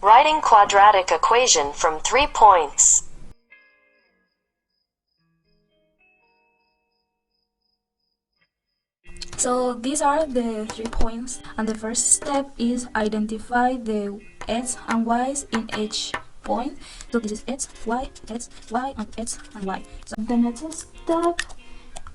Writing quadratic equation from 3 points. So these are the 3 points, and the first step is identify the x and y's in each point. So this is x, y, and x and y. So the next step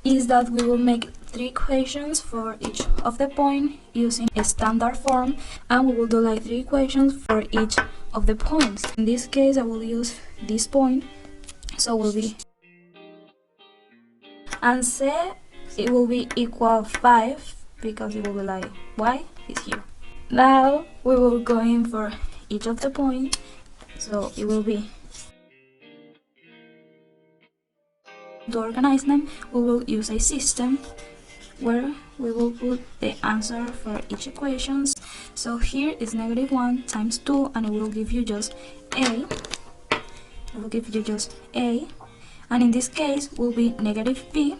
is that we will make 3 equations for each of the point using a standard form, and we will do like 3 equations for each of the points. In this case, I will use this point, so it will be, and say it will be equal 5 because it will be like y is here. Now we will go in for each of the points, so it will be, to organize them, we will use a system where we will put the answer for each equations. So here is -1 times 2, and it will give you just a. It will give you just a, and in this case will be -b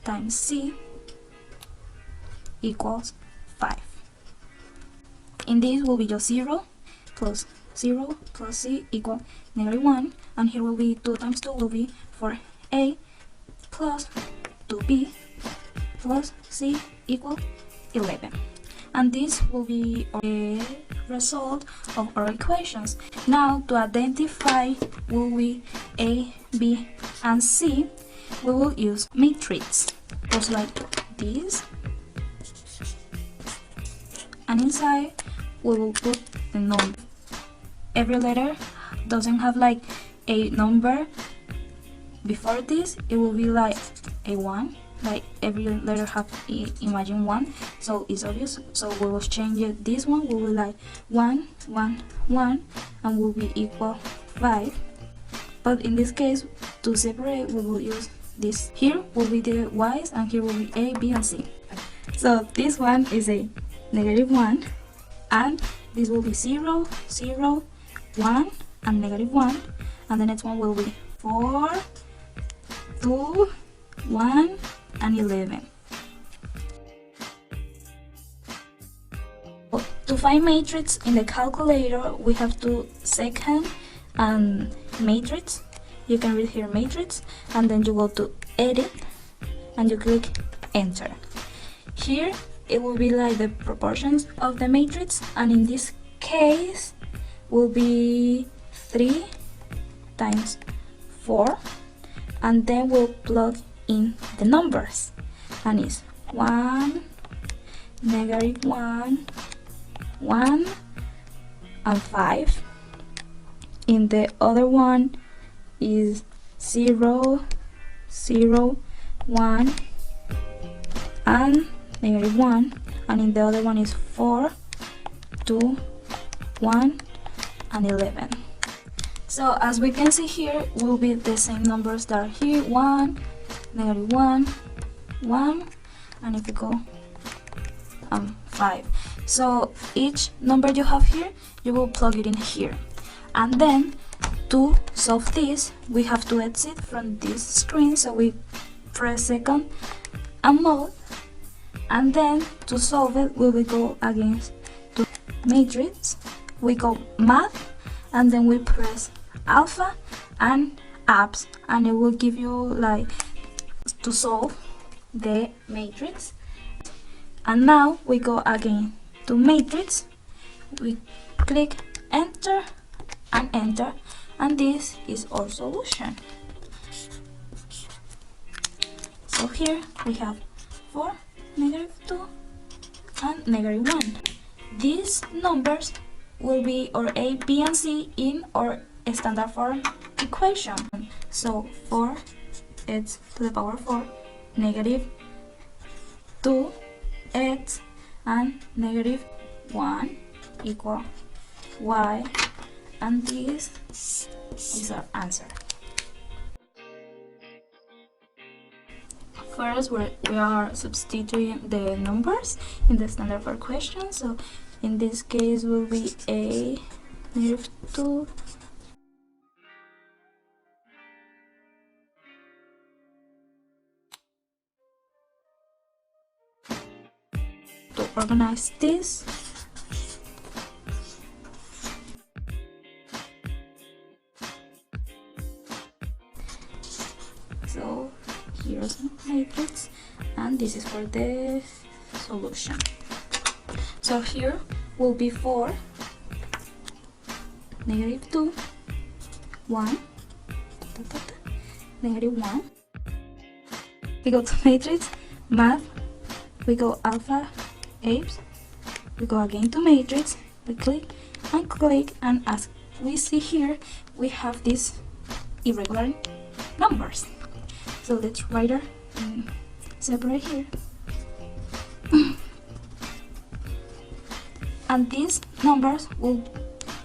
times c equals 5. In this will be just 0 plus c equal -1, and here will be 2 times 2 will be 4a plus 2b plus c equal 11. And this will be a result of our equations. Now to identify will be a, b, and c, we will use matrix, just like this, and inside we will put the number. Every letter doesn't have like a number before this, it will be like a 1, like every letter have imagine 1, so it's obvious. So we will change it. This one will be like 1 1 1 and will be equal 5, but in this case, to separate, we will use this. Here will be the y's, and here will be a, b, and c. So this one is a -1, and this will be 0 0 1 and -1, and the next one will be 4 2 1 and 11. To find matrix in the calculator, we have to second and matrix. You can read here matrix, and then you go to edit and you click enter. Here it will be like the proportions of the matrix, and in this case will be 3 times 4, and then we'll plug in the numbers, and it's 1 -1 1 and 5. In the other one is 0 0 1 and -1, and in the other one is 4 2 1 and 11. So as we can see here, will be the same numbers that are here: 1 -1 1, and if you go 5. So each number you have here, you will plug it in here, and then to solve this, we have to exit from this screen, so we press second and mode, and then to solve it, we will go again to matrix, we go math, and then we press alpha and apps, and it will give you like to solve the matrix. And now we go again to matrix, we click enter and enter, and this is our solution. So here we have 4 -2 and -1. These numbers will be our a, b, and c in our standard form equation. So 4x to the power 4 -2x and -1 equal y, and this is our answer. First, we are substituting the numbers in the standard form question. So in this case will be a -2 to organize this. here's the matrix, and this is for the solution. So here will be 4, -2, 1, -1. We go to matrix, math, we go alpha, apes, we go again to matrix, we click, and as we see here, we have these irregular numbers. So let's write it separate here. And these numbers will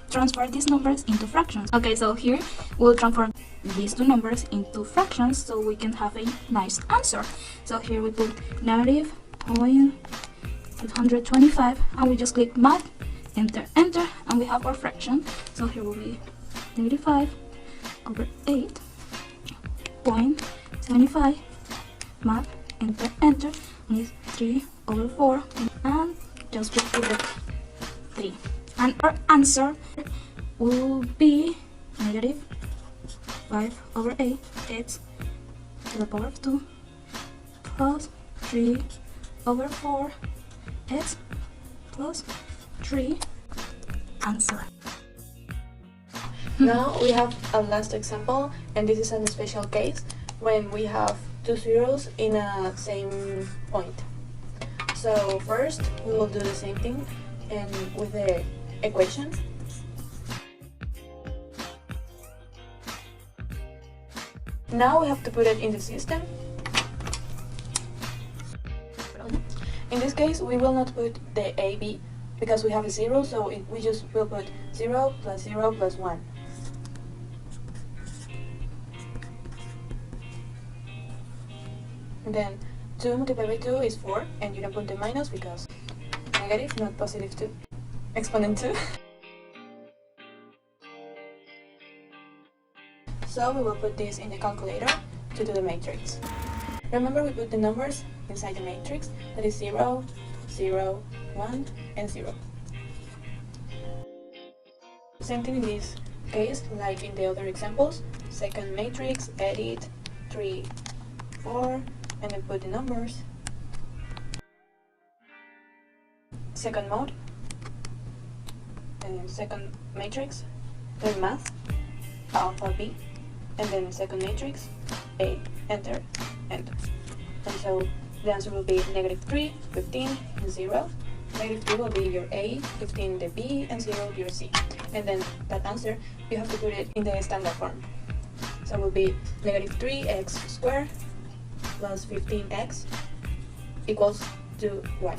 transfer these numbers into fractions. Okay, so here we'll transform these two numbers into fractions so we can have a nice answer. So here we put -0.825 and we just click math, enter, and we have our fraction. So here will be -5/8.75, math, enter, and it's 3/4, and just put the 3. And our answer will be -5/8 x to the power of 2 plus 3/4 x plus 3. Answer. Now we have a last example, and this is a special case when we have two zeros in a same point. So first we will do the same thing and with the equation. Now we have to put it in the system. In this case we will not put the AB because we have a 0, so we just will put 0 plus 0 plus 1. And then 2 multiplied by 2 is 4, and you can put the minus because negative, not positive 2. Exponent 2. So we will put this in the calculator to do the matrix. Remember, we put the numbers inside the matrix, that is 0, 0, 1, and 0. Same thing in this case, like in the other examples. Second matrix, edit, 3, 4, and then put the numbers. Second mode, and second matrix, then math, alpha B, and then second matrix, A, enter, enter. And so the answer will be -3, 15, and 0. -3 will be your A, 15 the B, and 0 your C. And then that answer, you have to put it in the standard form. So it will be -3x squared plus 15x equals to y.